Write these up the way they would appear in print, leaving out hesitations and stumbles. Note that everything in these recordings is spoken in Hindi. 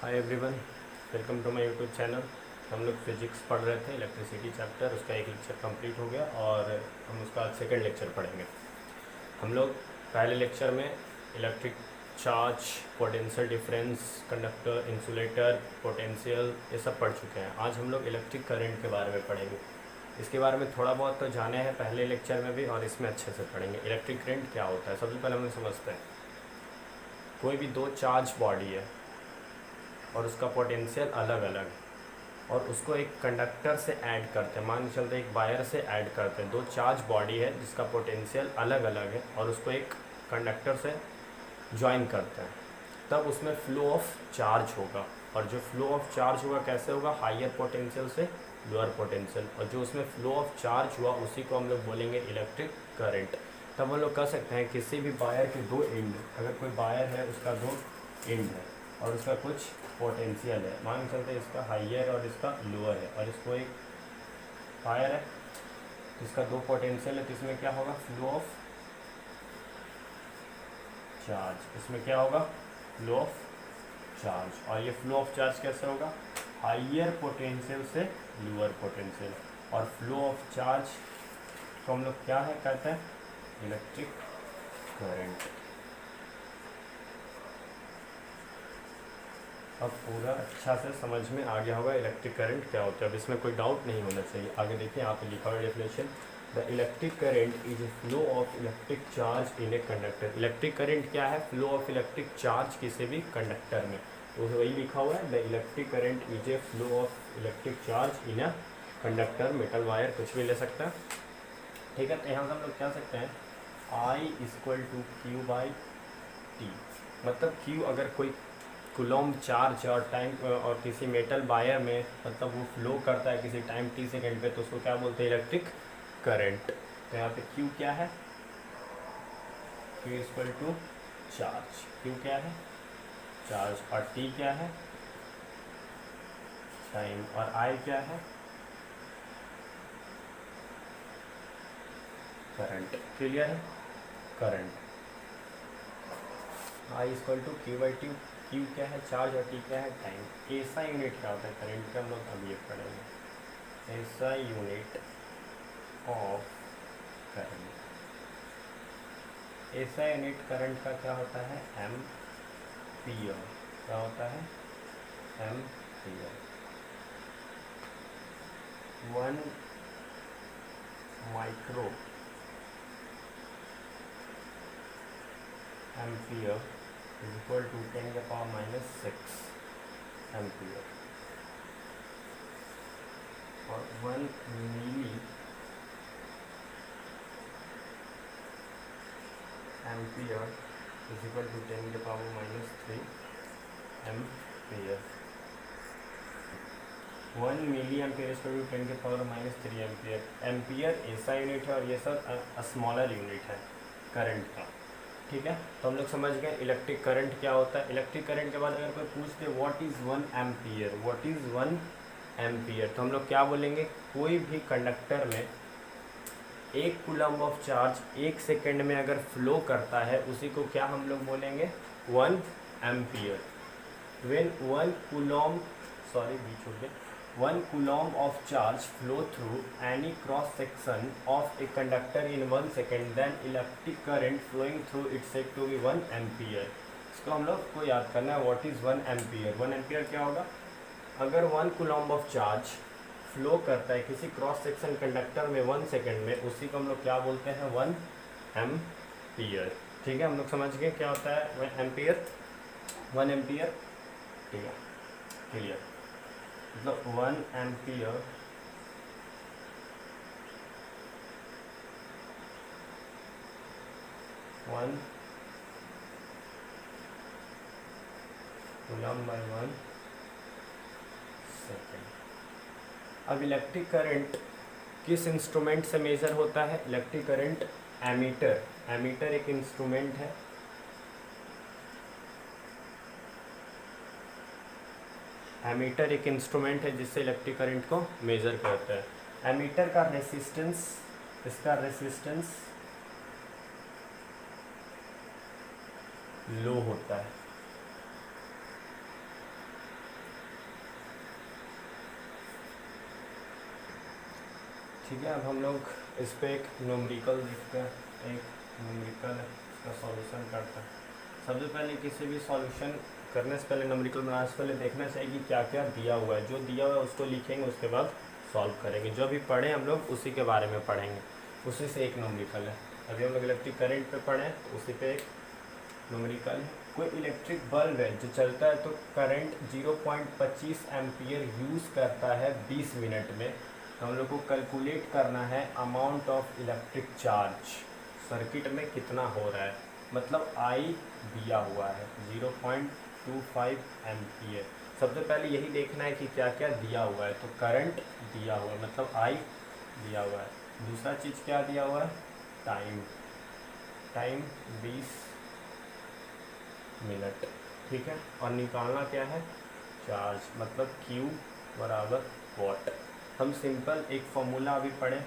Hi everyone, welcome to my YouTube channel. हम लोग फिजिक्स पढ़ रहे थे, इलेक्ट्रिसिटी चैप्टर, उसका एक लेक्चर कंप्लीट हो गया और हम उसका आज सेकंड लेक्चर पढ़ेंगे। हम लोग पहले लेक्चर में electric charge, potential difference, conductor, insulator, potential, ये सब पढ़ चुके हैं। आज हम लोग इलेक्ट्रिक करंट के बारे में पढ़ेंगे। इसके बारे में थोड़ा बहुत तो जाने हैं पहले लेक्चर में भी, और इसमें अच्छे से पढ़ेंगे। इलेक्ट्रिक करंट क्या होता है, सबसे पहले हम लोग समझते हैं। कोई भी दो चार्ज बॉडी है और उसका पोटेंशियल अलग अलग है, और उसको एक कंडक्टर से ऐड करते हैं, मान के चलते एक वायर से ऐड करते हैं। दो चार्ज बॉडी है जिसका पोटेंशियल अलग अलग है और उसको एक कंडक्टर से ज्वाइन करते हैं, तब उसमें फ्लो ऑफ चार्ज होगा। और जो फ्लो ऑफ चार्ज होगा कैसे होगा, हायर पोटेंशियल से लोअर पोटेंशियल, और जो उसमें फ्लो ऑफ चार्ज हुआ उसी को हम लोग बोलेंगे इलेक्ट्रिक करंट। तब हम लोग कह सकते हैं किसी भी वायर के दो एंड, अगर कोई वायर है उसका दो एंड है और उसका कुछ पोटेंशियल है, मान के चलते इसका हाइयर और इसका लोअर है, और इसको एक वायर है जिसका दो पोटेंशियल है, तो इसमें क्या होगा, फ्लो ऑफ चार्ज। इसमें क्या होगा, फ्लो ऑफ चार्ज। और ये फ्लो ऑफ चार्ज कैसे होगा, हाइयर पोटेंशियल से लोअर पोटेंशियल। और फ्लो ऑफ चार्ज को हम लोग क्या है कहते हैं, इलेक्ट्रिक करंट। अब पूरा अच्छा से समझ में आ गया होगा इलेक्ट्रिक करंट क्या होता है। अब इसमें कोई डाउट नहीं होना चाहिए। आगे देखिए, यहाँ पे लिखा हुआ definition, the electric current is a flow of electric charge in a conductor. Electric current क्या है, फ्लो ऑफ इलेक्ट्रिक चार्ज किसी भी कंडक्टर में, तो वही लिखा हुआ है, the electric current is a flow of electric charge in a conductor, metal wire, कुछ भी ले सकता है। ठीक है, तो यहाँ से हम लोग कह सकते हैं I equal to q by t. मतलब क्यू अगर कोई कूलॉम चार्ज और टाइम और किसी मेटल वायर में, मतलब वो फ्लो करता है किसी टाइम t सेकेंड पे, तो उसको क्या बोलते हैं, इलेक्ट्रिक करंट। तो यहाँ पे q क्या है, q equal to charge. q क्या है, चार्ज, और t क्या है, टाइम, और I क्या है, करंट। क्लियर है, current. I equal to q by t. Q क्या है, चार्ज, और टी क्या है, टाइम। ऐसा यूनिट क्या होता है करंट का, हम लोग अभी ये पढ़ेंगे। ऐसा यूनिट ऑफ करंट, ऐसा यूनिट करंट का क्या होता है, एम्पियर। क्या होता है, ampere. 1 micro ampere is equal to 10⁻⁻6 ampere, और 1 milli ampere is equal to 10⁻³ ampere. 1 milli ampere is equal to 10⁻³ ampere. Ampere ऐसा यूनिट है और ये सब स्मॉलर यूनिट है करंट का। ठीक है, तो हम लोग समझ गए इलेक्ट्रिक करंट क्या होता है। इलेक्ट्रिक करंट के बाद अगर कोई पूछते what is 1 ampere, what is 1 ampere, तो हम लोग क्या बोलेंगे, कोई भी कंडक्टर में 1 कूलम ऑफ चार्ज 1 सेकेंड में अगर फ्लो करता है, उसी को क्या हम लोग बोलेंगे, 1 एम्पियर। व्हेन 1 कूलम, सॉरी बीच हो गया, 1 coulomb of charge flow through any cross section of a conductor in 1 second, then electric current flowing through it said to be 1 ampere। इसको हम लोग को याद करना है, व्हाट इज़ 1 एम्पियर। 1 एम्पियर क्या होगा, अगर 1 coulomb of charge फ्लो करता है किसी क्रॉस सेक्शन कंडक्टर में 1 सेकेंड में, उसी को हम लोग क्या बोलते हैं, 1 एम्पियर। ठीक है, हम लोग समझ गए क्या होता है 1 एम्पियर। 1 एम्पियर, ठीक है, क्लियर। मतलब 1 ampere one coulomb by 1 second. अब इलेक्ट्रिक करंट किस इंस्ट्रूमेंट से मेजर होता है, इलेक्ट्रिक करंट एमीटर। एमीटर एक इंस्ट्रूमेंट है, एमीटर एक इंस्ट्रूमेंट है जिससे इलेक्ट्रिक करंट को मेजर करता है। एमीटर का रेसिस्टेंस, इसका रेसिस्टेंस लो होता है, ठीक है, अब हम लोग इस पर एक न्यूमेरिकल देखते हैं, एक न्यूमेरिकल है, इसका सॉल्यूशन करते हैं। सबसे पहले किसी भी सॉल्यूशन करने से पहले, न्यूमेरिकल बनाने से पहले देखना चाहिए कि क्या क्या दिया हुआ है। जो दिया हुआ है उसको लिखेंगे, उसके बाद सॉल्व करेंगे। जो भी पढ़े हम लोग उसी के बारे में पढ़ेंगे, उसी से एक न्यूमेरिकल है। अभी हम लोग इलेक्ट्रिक करंट पे पढ़े तो उसी पे एक न्यूमेरिकल है। कोई इलेक्ट्रिक बल्ब है जो चलता है तो करंट 0.25 एम्पियर यूज़ करता है 20 मिनट में। तो हम लोग को कैलकुलेट करना है amount of electric charge, circuit में कितना हो रहा है, मतलब आई दिया हुआ है 0.25 एम्पियर। सबसे पहले यही देखना है कि क्या क्या दिया हुआ है। तो करंट दिया हुआ है, मतलब आई दिया हुआ है। दूसरा चीज़ क्या दिया हुआ है, टाइम, टाइम 20 मिनट, ठीक है। और निकालना क्या है, चार्ज, मतलब Q बराबर वॉट। हम सिंपल एक फॉर्मूला अभी पढ़े,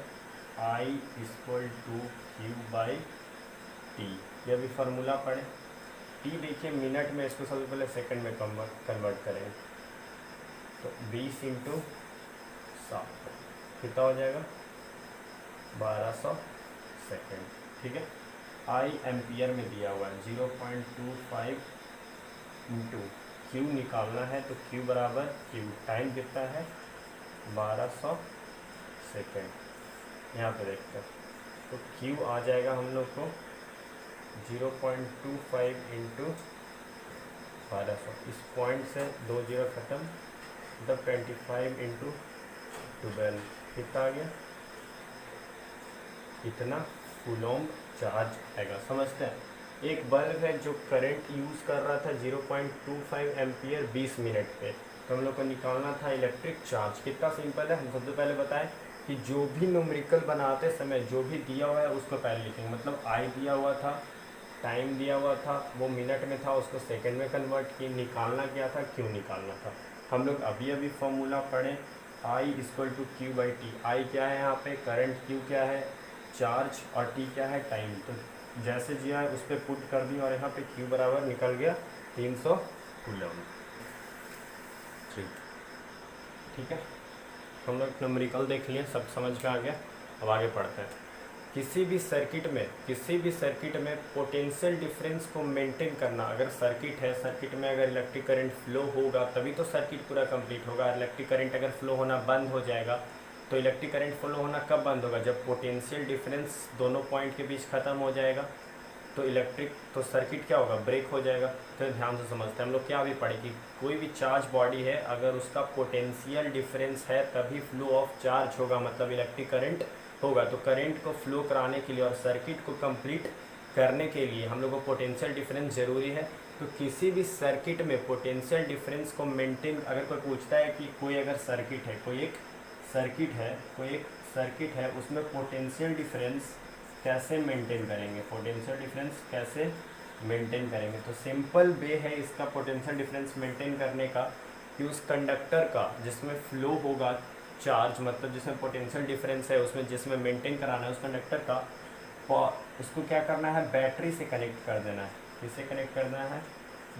I इक्वल टू Q/T, ये भी फार्मूला पढ़े। T देखिए मिनट में, इसको सबसे पहले सेकंड में कन्वर्ट करेंगे। तो 20 इंटू 7 कितना हो जाएगा, 1200 सेकेंड, ठीक है। I एम्पियर में दिया हुआ है 0.25 इंटू Q निकालना है, तो Q बराबर Q, टाइम कितना है 1200 सेकेंड। यहाँ पे देखते हैं, तो Q आ जाएगा हम लोग को 0.25 इंटू 1200, इस पॉइंट से 2 जीरो खत्म, मतलब 25 इंटू 12 कितना आ गया, इतना कूलॉम चार्ज आएगा। समझते हैं, एक बल्ब है जो करंट यूज़ कर रहा था 0.25 एम्पियर 20 मिनट पे, तो हम लोग को निकालना था इलेक्ट्रिक चार्ज। कितना सिंपल है, हम सबसे पहले बताएं कि जो भी न्यूमेरिकल बनाते समय जो भी दिया हुआ है उसको पहले लिखेंगे। मतलब आई दिया हुआ था, टाइम दिया हुआ था, वो मिनट में था, उसको सेकंड में कन्वर्ट किए। निकालना क्या था, क्यू निकालना था। हम लोग अभी अभी फॉर्मूला पढ़े, आई इक्वल टू Q/T। आई क्या है यहाँ पे, करंट, क्यू क्या है, चार्ज, और टी क्या है, टाइम। तो जैसे जिया है उस पर पुट कर दी, और यहाँ पे Q बराबर निकल गया 300 कूलम। ठीक है, हम लोग न्यूमेरिकल देख लिए, सब समझ में आ गया। अब आगे पढ़ते हैं। किसी भी सर्किट में पोटेंशियल डिफरेंस को मेंटेन करना। अगर सर्किट है, सर्किट में अगर इलेक्ट्रिक करंट फ्लो होगा तभी तो सर्किट पूरा कंप्लीट होगा। इलेक्ट्रिक करंट अगर फ्लो होना बंद हो जाएगा, तो इलेक्ट्रिक करंट फ्लो होना कब बंद होगा, जब पोटेंशियल डिफरेंस दोनों पॉइंट के बीच ख़त्म हो जाएगा, तो सर्किट क्या होगा, ब्रेक हो जाएगा। तो ध्यान से समझते हैं, हम लोग क्या भी पढ़े कि कोई भी चार्ज बॉडी है, अगर उसका पोटेंशियल डिफरेंस है तभी फ्लो ऑफ चार्ज होगा, मतलब इलेक्ट्रिक करंट होगा। तो करंट को फ्लो कराने के लिए और सर्किट को कंप्लीट करने के लिए हम लोग को पोटेंशियल डिफरेंस ज़रूरी है। तो किसी भी सर्किट में पोटेंशियल डिफरेंस को मेंटेन, अगर कोई पूछता है कि कोई अगर सर्किट है, कोई एक सर्किट है उसमें पोटेंशियल डिफरेंस कैसे मेंटेन करेंगे, पोटेंशियल डिफरेंस कैसे मेंटेन करेंगे, तो सिंपल वे है इसका पोटेंशियल डिफरेंस मेंटेन करने का कि उस कंडक्टर का जिसमें फ्लो होगा चार्ज, मतलब जिसमें पोटेंशियल डिफरेंस है, उसमें जिसमें मेंटेन कराना है उस कंडक्टर का, उसको क्या करना है, बैटरी से कनेक्ट कर देना है। किससे कनेक्ट करना है,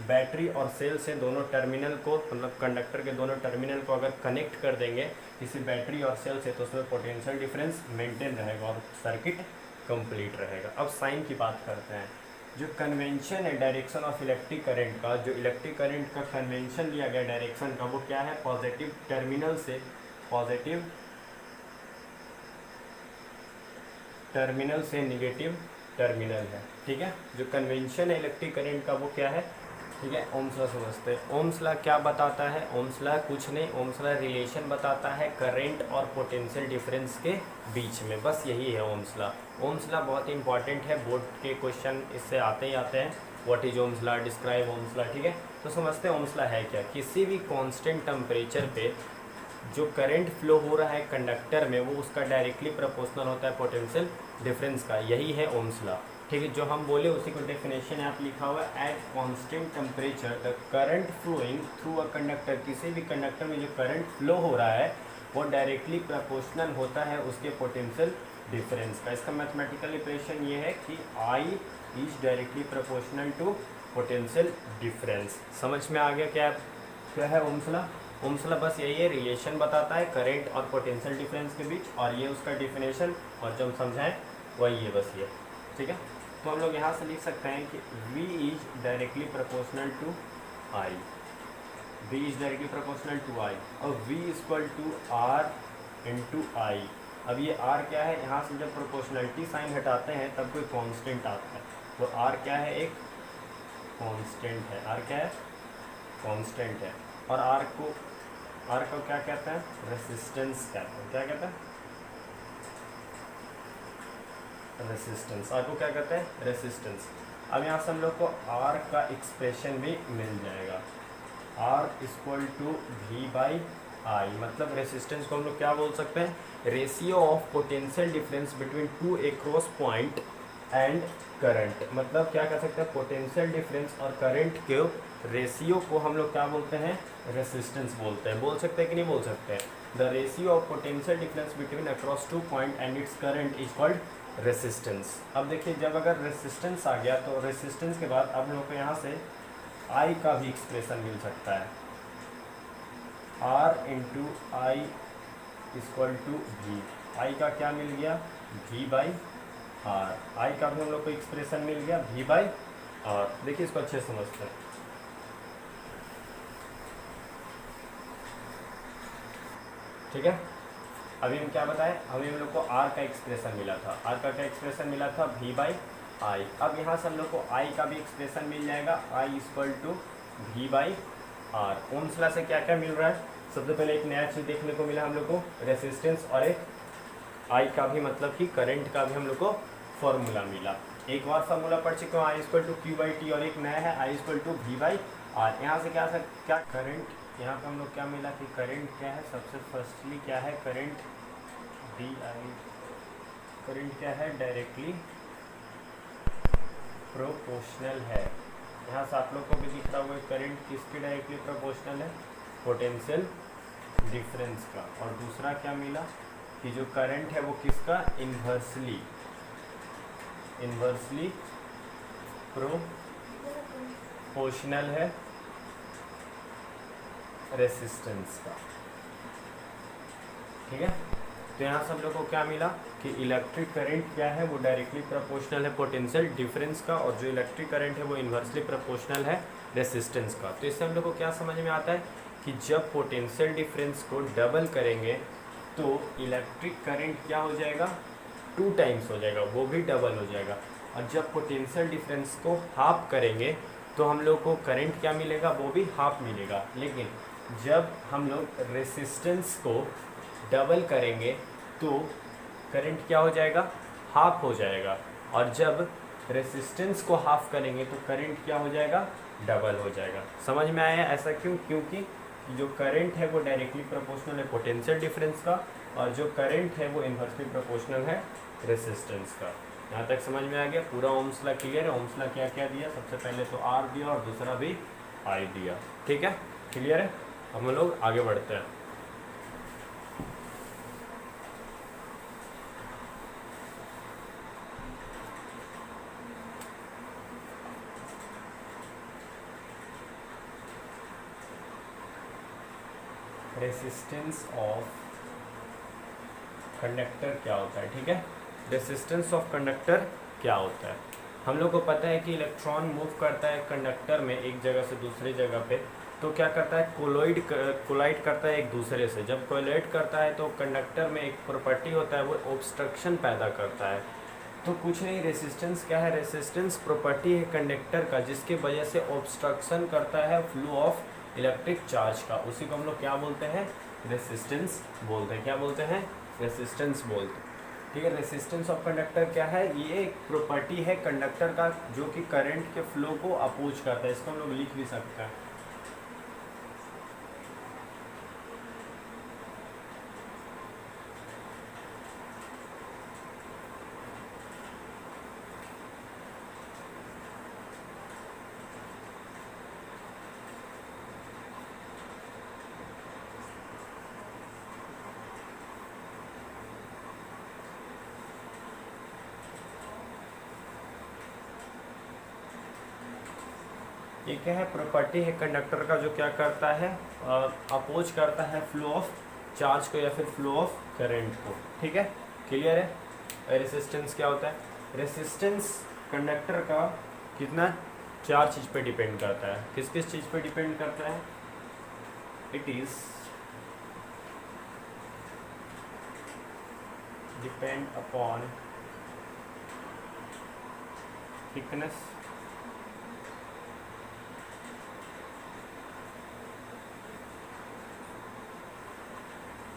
बैटरी और सेल से, दोनों टर्मिनल को, मतलब कंडक्टर के दोनों टर्मिनल को अगर कनेक्ट कर देंगे किसी बैटरी और सेल से, तो उसमें पोटेंशियल डिफरेंस मेंटेन रहेगा और सर्किट कंप्लीट रहेगा। अब साइन की बात करते हैं। जो कन्वेंशन है डायरेक्शन ऑफ इलेक्ट्रिक करंट का, जो इलेक्ट्रिक करंट का कन्वेंशन लिया गया डायरेक्शन का, वो क्या है, पॉजिटिव टर्मिनल से नेगेटिव टर्मिनल है। ठीक है, जो कन्वेंशन है इलेक्ट्रिक करंट का वो क्या है, ठीक है, ओम्स लॉ समझते हैं। ओम्स लॉ क्या बताता है, ओम्स लॉ कुछ नहीं, ओम्स लॉ रिलेशन बताता है करंट और पोटेंशियल डिफरेंस के बीच में, बस यही है ओम्स लॉ। ओम्स लॉ बहुत इंपॉर्टेंट है, बोर्ड के क्वेश्चन इससे आते ही आते हैं। What is Ohm's law, describe Ohm's law. ठीक है, तो समझते हैं ओम्स लॉ है क्या। किसी भी कांस्टेंट टेम्परेचर पे जो करंट फ्लो हो रहा है कंडक्टर में, वो उसका डायरेक्टली प्रोपोर्शनल होता है पोटेंशियल डिफरेंस का, यही है ओम्स लॉ। ठीक है, जो हम बोले उसी को डेफिनेशन है, आप लिखा हुआ है, at constant temperature the current flowing through a conductor. किसी भी कंडक्टर में जो करंट फ्लो हो रहा है वो डायरेक्टली प्रोपोर्शनल होता है उसके पोटेंशियल डिफरेंस का। इसका मैथमेटिकल इक्वेशन ये है कि I is directly proportional to potential difference. समझ में आ गया क्या है ओम्स लॉ। ओम्स लॉ बस यही है, रिलेशन बताता है करंट और पोटेंशियल डिफरेंस के बीच, और ये उसका डिफिनेशन और जो हम समझाएं वही है, बस ये। ठीक है, तो हम लोग यहाँ से लिख सकते हैं कि V is directly proportional to I, V is directly proportional to I, और V equal to R into I। अब ये R क्या है, यहाँ से जब प्रोपोर्शनलिटी साइन हटाते हैं तब कोई कांस्टेंट आता है, वो R क्या है, एक कांस्टेंट है। R क्या है, कांस्टेंट है। और R को क्या कहते हैं, रेसिस्टेंस कहते हैं। क्या कहते हैं, रेसिस्टेंस। R को क्या कहते हैं, रेसिस्टेंस। अब यहाँ से हम लोग को R का एक्सप्रेशन भी मिल जाएगा, R equal to V by I। मतलब रेसिस्टेंस को हम लोग क्या बोल सकते हैं, ratio of potential difference between two across point and current. मतलब क्या कर सकते हैं, पोटेंशियल डिफरेंस और करंट के रेशियो को हम लोग क्या बोलते हैं, रेसिस्टेंस बोलते हैं। बोल सकते हैं कि नहीं बोल सकते हैं, the ratio of potential difference between across two point and its current is called resistance. अब देखिए, जब अगर रेसिस्टेंस आ गया तो रेसिस्टेंस के बाद अब हम लोग को यहाँ से I का भी एक्सप्रेशन मिल सकता है, R into I equal to V। I का क्या मिल गया, V बाई R। I का भी हम लोग को एक्सप्रेशन मिल गया, V बाई R। देखिए इसको अच्छे से समझते हैं। ठीक है, अभी हम क्या बताएं, अभी हम लोग को R का एक्सप्रेशन मिला था। R का क्या एक्सप्रेशन मिला था, V बाई I। अब यहाँ से हम लोग को I का भी एक्सप्रेशन मिल जाएगा, I equal to V by R। Ohm's law से क्या क्या मिल रहा है, सबसे पहले एक नया चीज़ देखने को मिला हम लोग को, रेसिस्टेंस, और एक I का भी मतलब कि करंट का भी हम लोग को फॉर्मूला मिला। एक बार फार्मूला पढ़ चुके हो, I equal to Q by t, और एक नया है I equal to V by R। यहाँ से क्या करंट, यहाँ पे हम लोग क्या मिला कि करंट क्या है, सबसे फर्स्टली क्या है, करंट DI, करंट क्या है, डायरेक्टली प्रोपोर्शनल है। यहाँ से आप लोग को भी दिख रहा होगा करंट किसकी डायरेक्टली प्रोपोर्शनल है, पोटेंशियल डिफरेंस का। और दूसरा क्या मिला कि जो करंट है वो किसका, इन्वर्सली प्रोपोर्शनल है रेसिस्टेंस का। ठीक है, तो यहाँ से हम लोग को क्या मिला कि इलेक्ट्रिक करंट क्या है, वो डायरेक्टली प्रोपोर्शनल है पोटेंशियल डिफरेंस का, और जो इलेक्ट्रिक करंट है वो इन्वर्सली प्रोपोर्शनल है रेसिस्टेंस का। तो इससे हम लोग को क्या समझ में आता है कि जब पोटेंशियल डिफरेंस को डबल करेंगे तो इलेक्ट्रिक करंट क्या हो जाएगा, 2 टाइम्स हो जाएगा, वो भी डबल हो जाएगा। और जब पोटेंशियल डिफरेंस को हाफ करेंगे तो हम लोग को करंट क्या मिलेगा, वो भी हाफ मिलेगा। लेकिन जब हम लोग रेसिस्टेंस को डबल करेंगे तो करंट क्या हो जाएगा, हाफ हो जाएगा। और जब रेसिस्टेंस को हाफ करेंगे तो करंट क्या हो जाएगा, डबल हो जाएगा। समझ में आया, ऐसा क्यों, क्योंकि जो करंट है वो डायरेक्टली प्रोपोर्शनल है पोटेंशियल डिफरेंस का, और जो करंट है वो इन्वर्सली प्रोपोर्शनल है रेसिस्टेंस का। यहाँ तक समझ में आ गया, पूरा ओम्स लॉ क्लियर है। ओम्स लॉ क्या क्या दिया, सबसे पहले तो R दिया और दूसरा भी I दिया। ठीक है, क्लियर है। हम लोग आगे बढ़ते हैं। रेसिस्टेंस ऑफ कंडक्टर क्या होता है। ठीक है, रेसिस्टेंस ऑफ कंडक्टर क्या होता है। हम लोग को पता है कि इलेक्ट्रॉन मूव करता है कंडक्टर में एक जगह से दूसरी जगह पे, तो क्या करता है, कोलाइड करता है एक दूसरे से। जब कोलाइड करता है तो कंडक्टर में एक प्रॉपर्टी होता है, वो ऑब्स्ट्रक्शन पैदा करता है। तो कुछ नहीं, रेसिस्टेंस क्या है, रेसिस्टेंस प्रॉपर्टी है कंडक्टर का जिसकी वजह से ऑब्स्ट्रक्शन करता है फ्लो ऑफ इलेक्ट्रिक चार्ज का। उसी को हम लोग क्या बोलते हैं, रेसिस्टेंस बोलते हैं। क्या बोलते हैं, रेसिस्टेंस बोलते हैं। ठीक है, रेसिस्टेंस ऑफ कंडक्टर क्या है, ये एक प्रॉपर्टी है कंडक्टर का जो कि करंट के फ्लो को अपोज करता है। इसको हम लोग लिख भी सकते हैं। ये क्या है, प्रॉपर्टी है कंडक्टर का, जो क्या करता है, अपोज करता है फ्लो ऑफ चार्ज को या फिर फ्लो ऑफ करंट को। ठीक है, क्लियर है। रेसिस्टेंस क्या होता है, रेसिस्टेंस कंडक्टर का कितना चार चीज़ पे डिपेंड करता है। किस किस चीज़ पे डिपेंड करता है, it is depend upon thickness,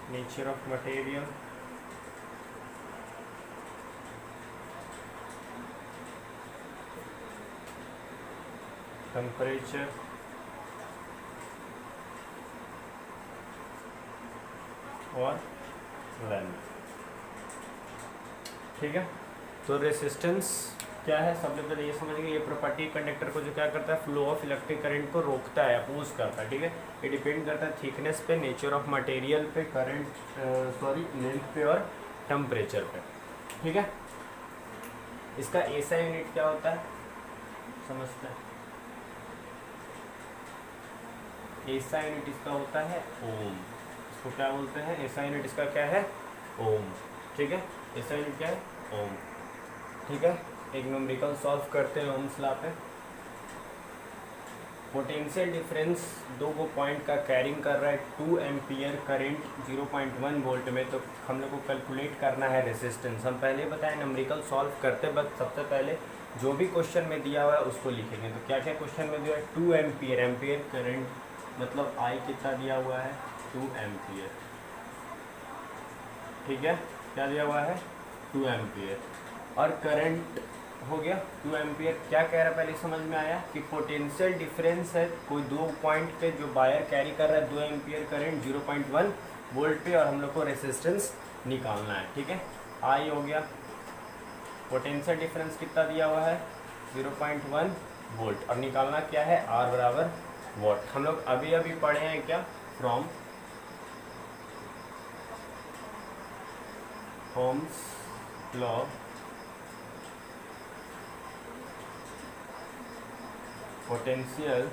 nature of material, temperature, और लेंथ। ठीक है, तो रेसिस्टेंस क्या है, सबसे पहले ये समझिए, ये प्रॉपर्टी कंडक्टर को जो क्या करता है, फ्लो ऑफ इलेक्ट्रिक करंट को रोकता है, अपोज करता है। ठीक है, ये डिपेंड करता है थिकनेस पे, नेचर ऑफ मटेरियल पे, करंट लेंथ पे और टेम्परेचर पे। ठीक है, इसका ऐसा यूनिट क्या होता है, समझते हैं। ऐसा यूनिट इसका होता है ओम। इसको क्या बोलते हैं, ऐसा यूनिट इसका क्या है, ओम। ठीक है, ऐसा यूनिट क्या है, ओम। ठीक है, एक न्यूमेरिकल सॉल्व करते हैं ओम्स लॉ पे। पोटेंशियल डिफरेंस दो को पॉइंट का कैरिंग कर रहा है 2 एम्पियर करंट 0.1 वोल्ट में, तो हम लोग को कैलकुलेट करना है रेसिस्टेंस। हम पहले बताएं न्यूमेरिकल सॉल्व करते वक्त सबसे पहले जो भी क्वेश्चन में दिया हुआ है उसको लिखेंगे। तो क्या क्या क्वेश्चन में दिया है, 2 एम्पियर, एम्पियर करंट मतलब आई कितना दिया हुआ है, 2 एम्पियर। ठीक है, क्या दिया हुआ है, 2 एम्पियर, और करंट हो गया 2 एम्पियर। क्या कह रहा है पहले समझ में आया कि पोटेंशियल डिफरेंस है कोई दो पॉइंट पे जो वायर कैरी कर रहा है 2 एम्पियर करंट 0.1 वोल्ट पे, और हम लोग को रेसिस्टेंस निकालना है। ठीक है, आई हो गया, पोटेंशियल डिफरेंस कितना दिया हुआ है 0.1 वोल्ट, और निकालना क्या है, आर बराबर वॉट। हम लोग अभी अभी पढ़े हैं क्या, फ्रॉम ओम्स लॉ, पोटेंशियल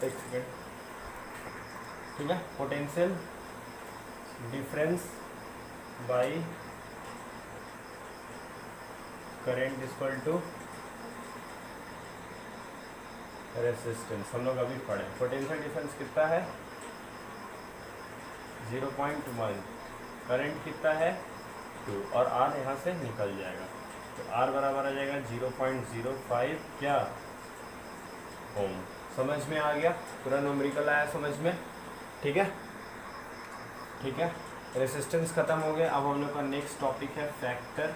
एक सेकेंड। ठीक है, potential difference by current equal to resistance. हम लोग अभी पढ़े, पोटेंशियल डिफरेंस कितना है 0.1, करंट कितना है 2, और आर यहाँ से निकल जाएगा, तो आर बराबर आ जाएगा 0.05 क्या, ओम। समझ में आ गया, पूरा न्यूमेरिकल आया समझ में। ठीक है, ठीक है, रेसिस्टेंस खत्म हो गया। अब हम लोग का नेक्स्ट टॉपिक है factor,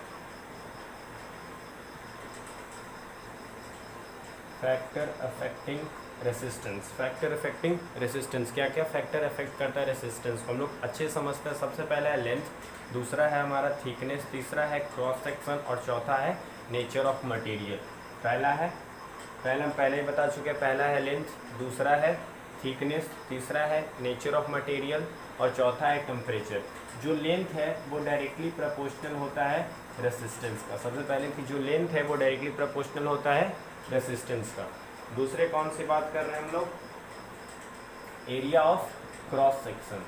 factor affecting resistance. Factor affecting resistance, क्या क्या फैक्टर अफेक्ट करता है रेसिस्टेंस को, हम लोग अच्छे समझते हैं। सबसे पहला है लेंथ, दूसरा है हमारा थिकनेस, तीसरा है क्रॉस सेक्शन, और चौथा है नेचर ऑफ मटेरियल। पहला हम पहले ही बता चुके हैं, पहला है लेंथ, दूसरा है थिकनेस, तीसरा है नेचर ऑफ मटेरियल, और चौथा है टेम्परेचर। जो लेंथ है वो डायरेक्टली प्रोपोर्शनल होता है रेसिस्टेंस का। सबसे पहले कि जो लेंथ है वो डायरेक्टली प्रोपोर्शनल होता है रेसिस्टेंस का। दूसरे कौन सी बात कर रहे हैं हम लोग, एरिया ऑफ क्रॉस सेक्शन।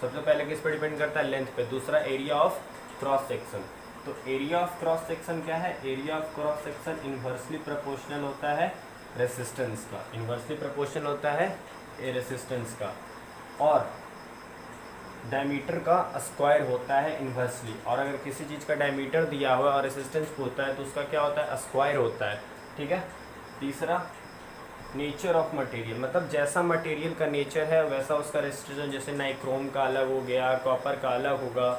सबसे पहले किस पर डिपेंड करता है, लेंथ पे। दूसरा एरिया ऑफ क्रॉस सेक्शन, तो एरिया ऑफ क्रॉस सेक्शन क्या है, area of cross section inversely proportional होता है रेसिस्टेंस का, इन्वर्सली प्रोपोर्शनल होता है रेसिस्टेंस का। और डायमीटर का स्क्वायर होता है इन्वर्सली, और अगर किसी चीज़ का डायमीटर दिया हुआ और रेसिस्टेंस होता है तो उसका क्या होता है, स्क्वायर होता है। ठीक है, तीसरा नेचर ऑफ मटेरियल, मतलब जैसा मटेरियल का नेचर है वैसा उसका रेसिस्टेंस, जैसे नाइक्रोम का अलग हो गया, कॉपर का अलग होगा,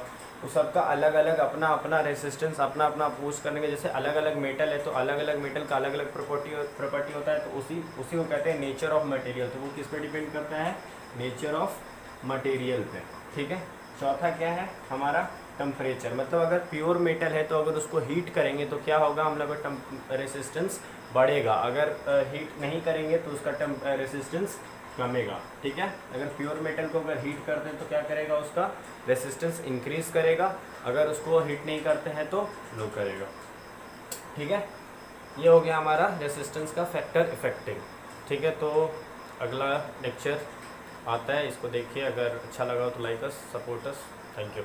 वो सबका अलग अलग अपना अपना रेसिस्टेंस, अपना अपना अपोज करने के। जैसे अलग अलग मेटल है तो अलग अलग मेटल का अलग अलग प्रॉपर्टी होता है, तो उसी को कहते हैं नेचर ऑफ मटेरियल। तो वो किस पे डिपेंड करता है, नेचर ऑफ मटेरियल पे। ठीक है, चौथा क्या है हमारा टेम्परेचर, मतलब अगर प्योर मेटल है तो अगर उसको हीट करेंगे तो क्या होगा, हम लोग का रेसिस्टेंस बढ़ेगा, अगर हीट नहीं करेंगे तो उसका रेसिस्टेंस कमेगा। ठीक है, अगर प्योर मेटल को अगर हीट करते हैं तो क्या करेगा, उसका रेसिस्टेंस इंक्रीज करेगा, अगर उसको हीट नहीं करते हैं तो लो करेगा। ठीक है, ये हो गया हमारा रेसिस्टेंस का फैक्टर इफेक्टिव। ठीक है, तो अगला लेक्चर आता है, इसको देखिए, अगर अच्छा लगा तो like us, support us, thank you.